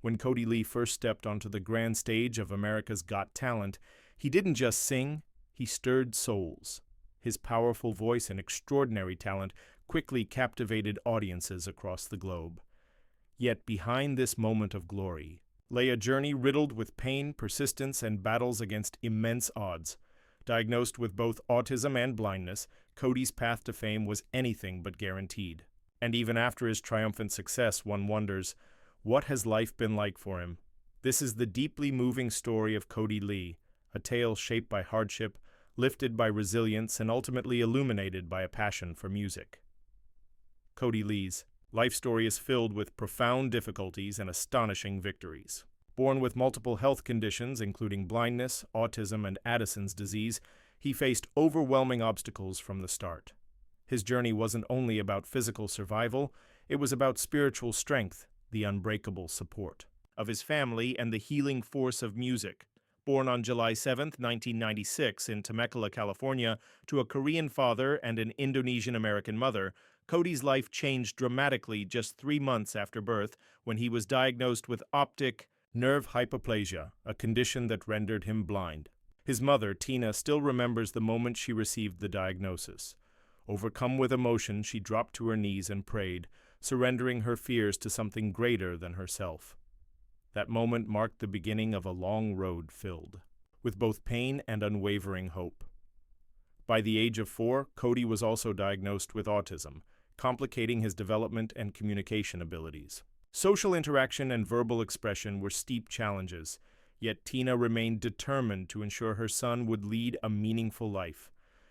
When Kodi Lee first stepped onto the grand stage of America's Got Talent, he didn't just sing, he stirred souls. His powerful voice and extraordinary talent quickly captivated audiences across the globe. Yet behind this moment of glory lay a journey riddled with pain, persistence, and battles against immense odds. Diagnosed with both autism and blindness, Kodi's path to fame was anything but guaranteed. And even after his triumphant success, one wonders, what has life been like for him? This is the deeply moving story of Kodi Lee, a tale shaped by hardship, lifted by resilience, and ultimately illuminated by a passion for music. Kodi Lee's life story is filled with profound difficulties and astonishing victories. Born with multiple health conditions, including blindness, autism, and Addison's disease, he faced overwhelming obstacles from the start. His journey wasn't only about physical survival, it was about spiritual strength, the unbreakable support of his family, and the healing force of music. Born on July 7, 1996, in Temecula, California, to a Korean father and an Indonesian-American mother, Kodi's life changed dramatically just 3 months after birth when he was diagnosed with optic nerve hypoplasia, a condition that rendered him blind. His mother, Tina, still remembers the moment she received the diagnosis. Overcome with emotion, she dropped to her knees and prayed, surrendering her fears to something greater than herself. That moment marked the beginning of a long road filled with both pain and unwavering hope. By the age of 4, Kodi was also diagnosed with autism, complicating his development and communication abilities. Social interaction and verbal expression were steep challenges, yet Tina remained determined to ensure her son would lead a meaningful life.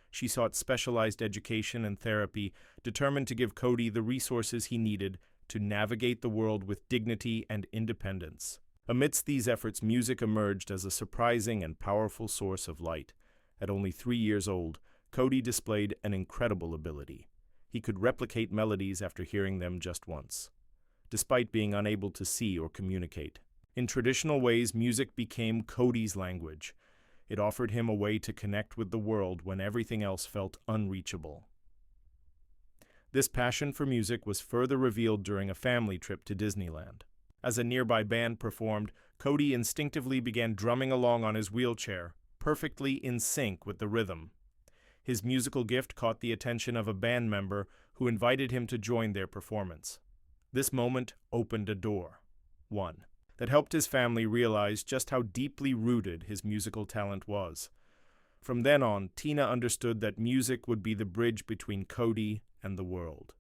She sought specialized education and therapy, determined to give Kodi the resources he needed to navigate the world with dignity and independence. Amidst these efforts, music emerged as a surprising and powerful source of light. At only 3 years old, Kodi displayed an incredible ability. He could replicate melodies after hearing them just once, despite being unable to see or communicate. In traditional ways, music became Kodi's language. It offered him a way to connect with the world when everything else felt unreachable. This passion for music was further revealed during a family trip to Disneyland. As a nearby band performed, Kodi instinctively began drumming along on his wheelchair, perfectly in sync with the rhythm. His musical gift caught the attention of a band member who invited him to join their performance. This moment opened a door, one that helped his family realize just how deeply rooted his musical talent was. From then on, Tina understood that music would be the bridge between Kodi and the world.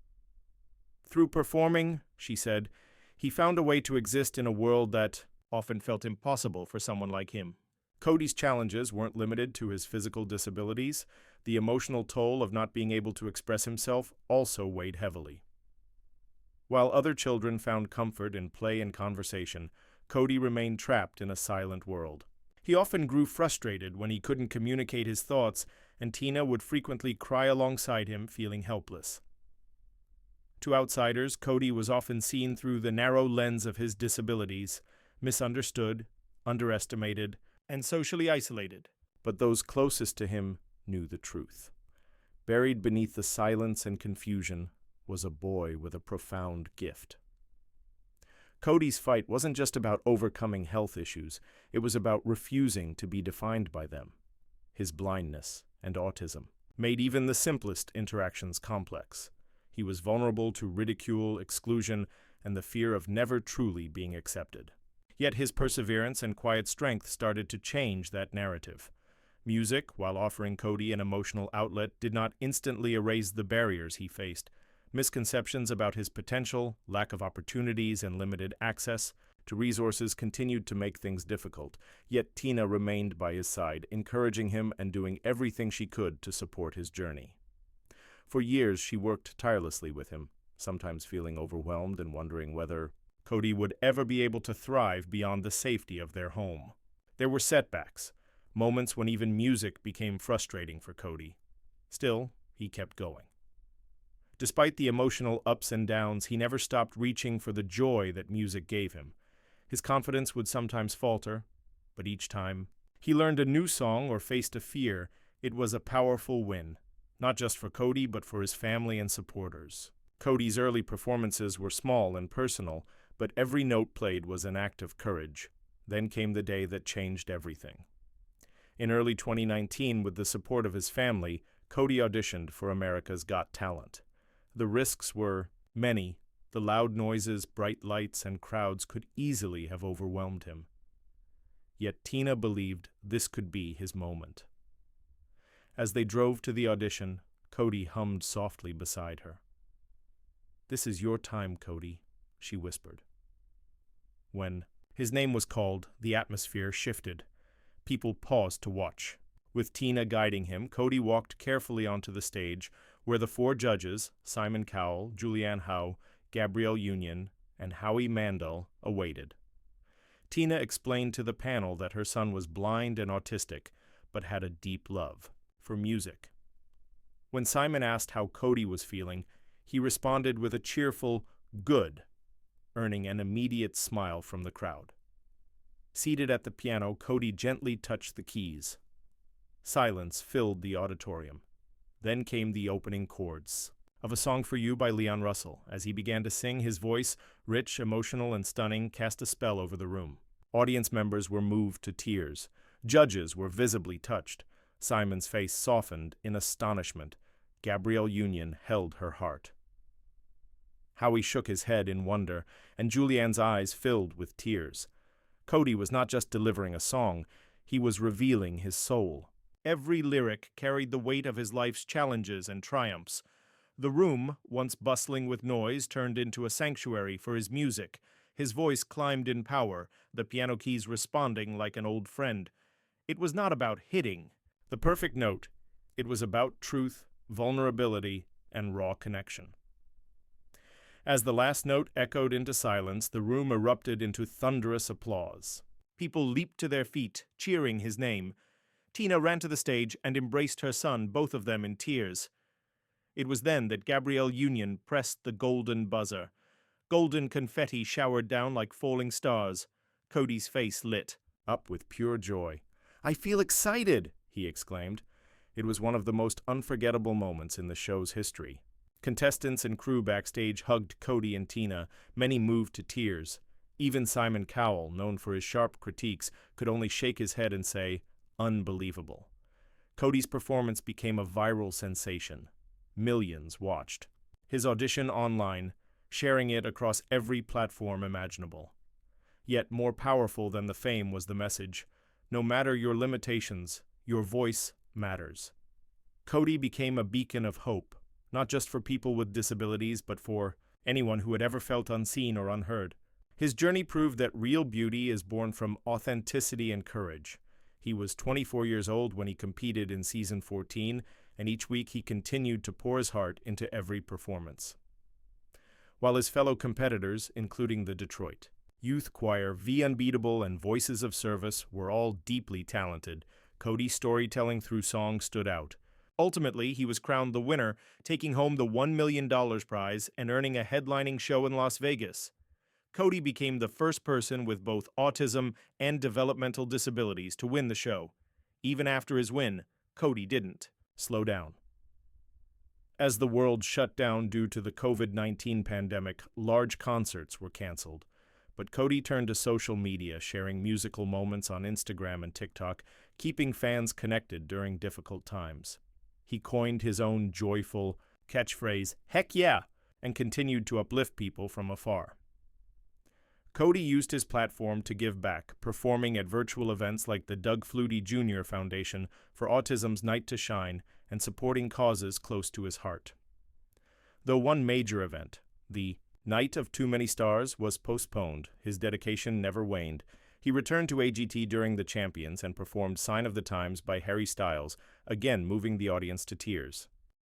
Through performing, she said, he found a way to exist in a world that often felt impossible for someone like him. Kodi's challenges weren't limited to his physical disabilities. The emotional toll of not being able to express himself also weighed heavily. While other children found comfort in play and conversation, Kodi remained trapped in a silent world. He often grew frustrated when he couldn't communicate his thoughts, and Tina would frequently cry alongside him, feeling helpless. To outsiders, Kodi was often seen through the narrow lens of his disabilities, misunderstood, underestimated, and socially isolated. But those closest to him knew the truth. Buried beneath the silence and confusion was a boy with a profound gift. Kodi's fight wasn't just about overcoming health issues, it was about refusing to be defined by them. His blindness and autism made even the simplest interactions complex. He was vulnerable to ridicule, exclusion, and the fear of never truly being accepted. Yet his perseverance and quiet strength started to change that narrative. Music, while offering Kodi an emotional outlet, did not instantly erase the barriers he faced. Misconceptions about his potential, lack of opportunities, and limited access to resources continued to make things difficult. Yet Tina remained by his side, encouraging him and doing everything she could to support his journey. For years, she worked tirelessly with him, sometimes feeling overwhelmed and wondering whether Kodi would ever be able to thrive beyond the safety of their home. There were setbacks, moments when even music became frustrating for Kodi. Still, he kept going. Despite the emotional ups and downs, he never stopped reaching for the joy that music gave him. His confidence would sometimes falter, but each time he learned a new song or faced a fear, it was a powerful win, not just for Kodi, but for his family and supporters. Kodi's early performances were small and personal, But every note played was an act of courage. Then came the day that changed everything. In early 2019, with the support of his family, Kodi auditioned for America's Got Talent. The risks were many. The loud noises, bright lights, and crowds could easily have overwhelmed him. Yet Tina believed this could be his moment. As they drove to the audition, Kodi hummed softly beside her. "This is your time, Kodi," she whispered. When his name was called, the atmosphere shifted. People paused to watch. With Tina guiding him, Kodi walked carefully onto the stage, where the four judges, Simon Cowell, Julianne Howe, Gabrielle Union, and Howie Mandel, awaited. Tina explained to the panel that her son was blind and autistic, but had a deep love for music. When Simon asked how Kodi was feeling, he responded with a cheerful, "Good," earning an immediate smile from the crowd. Seated at the piano, Kodi gently touched the keys. Silence filled the auditorium. Then came the opening chords of A Song for You by Leon Russell. As he began to sing, his voice, rich, emotional, and stunning, cast a spell over the room. Audience members were moved to tears. Judges were visibly touched. Simon's face softened in astonishment. Gabrielle Union held her heart. Howie shook his head in wonder, and Julianne's eyes filled with tears. Kodi was not just delivering a song, he was revealing his soul. Every lyric carried the weight of his life's challenges and triumphs. The room, once bustling with noise, turned into a sanctuary for his music. His voice climbed in power, the piano keys responding like an old friend. It was not about hitting the perfect note. It was about truth, vulnerability, and raw connection. As the last note echoed into silence, the room erupted into thunderous applause. People leaped to their feet, cheering his name. Tina ran to the stage and embraced her son, both of them in tears. It was then that Gabrielle Union pressed the golden buzzer. Golden confetti showered down like falling stars. Kodi's face lit up with pure joy. "I feel excited," he exclaimed. It was one of the most unforgettable moments in the show's history. Contestants and crew backstage hugged Kodi and Tina. Many moved to tears. Even Simon Cowell, known for his sharp critiques, could only shake his head and say, "Unbelievable." Kodi's performance became a viral sensation. Millions watched his audition online, sharing it across every platform imaginable. Yet more powerful than the fame was the message: no matter your limitations, your voice matters. Kodi became a beacon of hope, not just for people with disabilities, but for anyone who had ever felt unseen or unheard. His journey proved that real beauty is born from authenticity and courage. He was 24 years old when he competed in season 14, and each week he continued to pour his heart into every performance. While his fellow competitors, including the Detroit Youth Choir, V Unbeatable, and Voices of Service, were all deeply talented, Kodi's storytelling through song stood out. Ultimately, he was crowned the winner, taking home the $1 million prize and earning a headlining show in Las Vegas. Kodi became the first person with both autism and developmental disabilities to win the show. Even after his win, Kodi didn't slow down. As the world shut down due to the COVID-19 pandemic, large concerts were canceled. But Kodi turned to social media, sharing musical moments on Instagram and TikTok, keeping fans connected during difficult times. He coined his own joyful catchphrase, "Heck yeah," and continued to uplift people from afar. Kodi used his platform to give back, performing at virtual events like the Doug Flutie Jr. Foundation for Autism's Night to Shine and supporting causes close to his heart. Though one major event, the Night of Too Many Stars, was postponed, his dedication never waned. He returned to AGT during the Champions and performed Sign of the Times by Harry Styles, again moving the audience to tears.